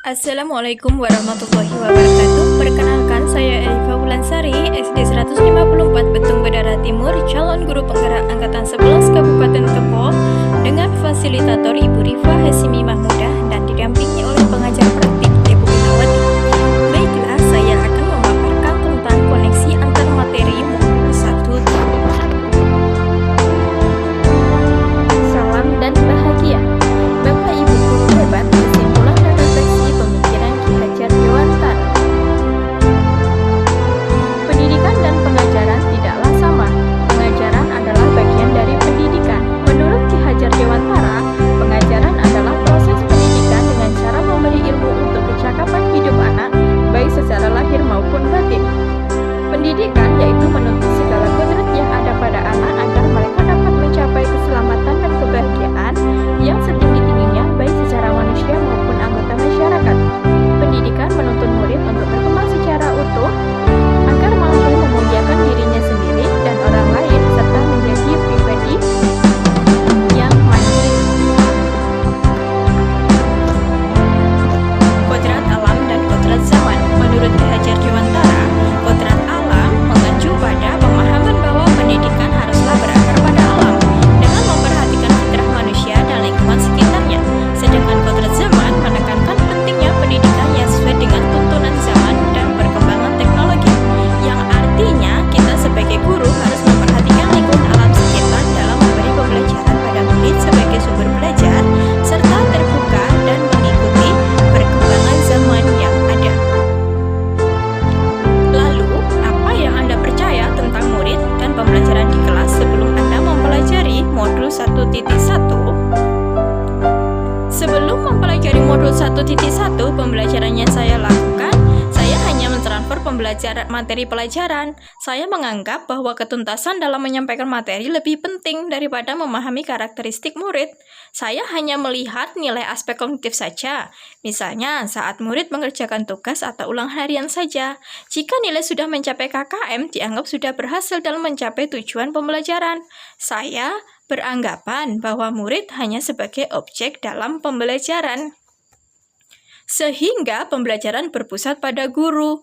Assalamualaikum warahmatullahi wabarakatuh. Perkenalkan, saya Elifa Wulansari, SD 154 Betung Bedara Timur, calon guru penggerak angkatan 11 Kabupaten Tebo, dengan fasilitator Ibu Rifa Hasimi Mahmudah dan didampingi oleh pengajar praktik Ibu Winawati. Baiklah, saya akan memaparkan tentang koneksi antar materi modul 1. Salam dan bahagia. Bapak Ibu guru hebat, kesimpulan dan refleksi pemikiran Ki Hajar Dewantara. Pendidikan dan pengajaran tidaklah sama. Pengajaran adalah bagian dari pendidikan. Menurut Ki Hajar Dewantara, pengajaran adalah proses pendidikan dengan cara memberi ilmu untuk kecakapan hidup anak, baik secara lahir maupun batin. Pendidikan yaitu menuntut segala kodrat yang ada pada anak agar mereka dapat mencapai keselamatan dan kebahagiaan yang setinggi-tingginya baik secara manusia maupun anggota masyarakat. Pendidikan menuntun murid untuk berkembang secara utuh agar mampu memuliakan dirinya sendiri dan orang lain serta menjadi pribadi yang mandiri. Kodrat alam dan kodrat zaman. Menurut Ki Hajar Dewantara, kodrat alam mengacu pada pemahaman bahwa pendidikan haruslah berakar pada alam dengan memperhatikan fitrah manusia dan lingkungan sekitarnya. Sedangkan kodrat zaman menekankan pentingnya pendidikan yang sesuai dengan tuntunan zaman dan perkembangan teknologi, yang artinya kita sebagai guru harus memperhatikan lingkungan alam sekitar dalam memberi pembelajaran pada murid sebagai sumber belajar serta terbuka dan mengikuti perkembangan zaman yang ada. Lalu, apa yang Anda percaya tentang murid dan pembelajaran di kelas sebelum Anda mempelajari modul 1.1? Sebelum mempelajari modul 1.1, pembelajaran yang saya lakukan, saya hanya mentransfer materi pelajaran. Saya menganggap bahwa ketuntasan dalam menyampaikan materi lebih penting daripada memahami karakteristik murid. Saya hanya melihat nilai aspek kognitif saja. Misalnya, saat murid mengerjakan tugas atau ulang harian saja. Jika nilai sudah mencapai KKM, dianggap sudah berhasil dalam mencapai tujuan pembelajaran. Saya beranggapan bahwa murid hanya sebagai objek dalam pembelajaran, sehingga pembelajaran berpusat pada guru.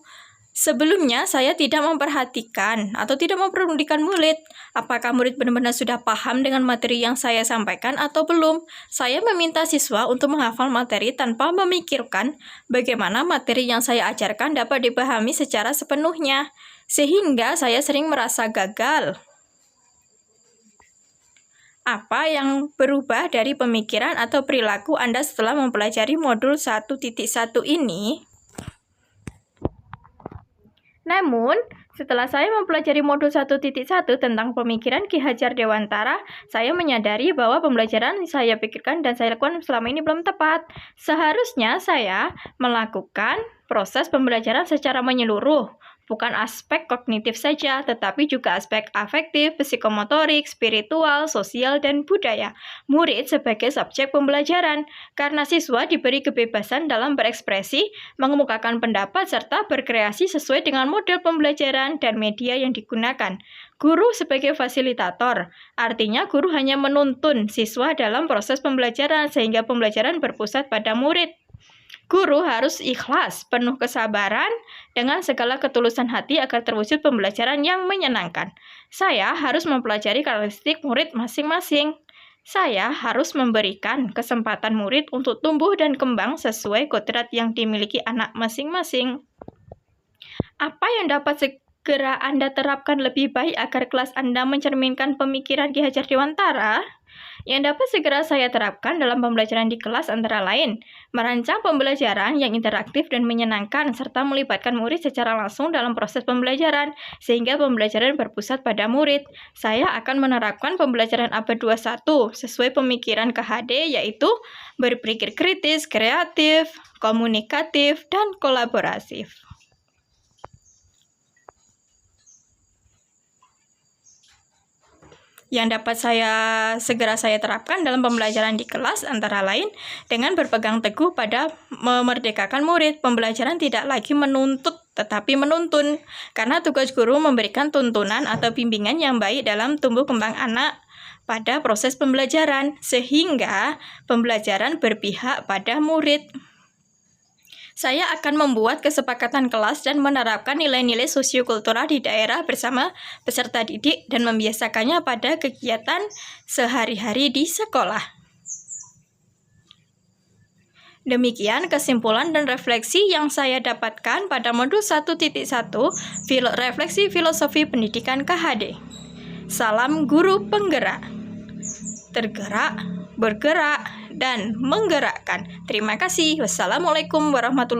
Sebelumnya, saya tidak memperhatikan atau tidak memperdulikan murid. Apakah murid benar-benar sudah paham dengan materi yang saya sampaikan atau belum? Saya meminta siswa untuk menghafal materi tanpa memikirkan bagaimana materi yang saya ajarkan dapat dipahami secara sepenuhnya, sehingga saya sering merasa gagal. Apa yang berubah dari pemikiran atau perilaku Anda setelah mempelajari modul 1.1 ini? Namun, setelah saya mempelajari modul 1.1 tentang pemikiran Ki Hajar Dewantara, saya menyadari bahwa pembelajaran saya pikirkan dan saya lakukan selama ini belum tepat. Seharusnya saya melakukan proses pembelajaran secara menyeluruh, bukan aspek kognitif saja, tetapi juga aspek afektif, psikomotorik, spiritual, sosial, dan budaya. Murid sebagai subjek pembelajaran, karena siswa diberi kebebasan dalam berekspresi, mengemukakan pendapat, serta berkreasi sesuai dengan model pembelajaran dan media yang digunakan. Guru sebagai fasilitator, artinya guru hanya menuntun siswa dalam proses pembelajaran sehingga pembelajaran berpusat pada murid. Guru harus ikhlas, penuh kesabaran, dengan segala ketulusan hati agar terwujud pembelajaran yang menyenangkan. Saya harus mempelajari karakteristik murid masing-masing. Saya harus memberikan kesempatan murid untuk tumbuh dan kembang sesuai kodrat yang dimiliki anak masing-masing. Apa yang dapat segera Anda terapkan lebih baik agar kelas Anda mencerminkan pemikiran Ki Hajar Dewantara? Yang dapat segera saya terapkan dalam pembelajaran di kelas antara lain, merancang pembelajaran yang interaktif dan menyenangkan, serta melibatkan murid secara langsung dalam proses pembelajaran, sehingga pembelajaran berpusat pada murid. Saya akan menerapkan pembelajaran abad 21 sesuai pemikiran KHD, yaitu berpikir kritis, kreatif, komunikatif, dan kolaboratif. Yang dapat segera saya terapkan dalam pembelajaran di kelas antara lain dengan berpegang teguh pada memerdekakan murid. Pembelajaran tidak lagi menuntut tetapi menuntun, karena tugas guru memberikan tuntunan atau bimbingan yang baik dalam tumbuh kembang anak pada proses pembelajaran, sehingga pembelajaran berpihak pada murid. Saya akan membuat kesepakatan kelas dan menerapkan nilai-nilai sosiokultural di daerah bersama peserta didik dan membiasakannya pada kegiatan sehari-hari di sekolah. Demikian kesimpulan dan refleksi yang saya dapatkan pada modul 1.1 Refleksi Filosofi Pendidikan KHD. Salam guru penggerak. Tergerak, bergerak, dan menggerakkan. Terima kasih. Wassalamualaikum warahmatullahi wabarakatuh.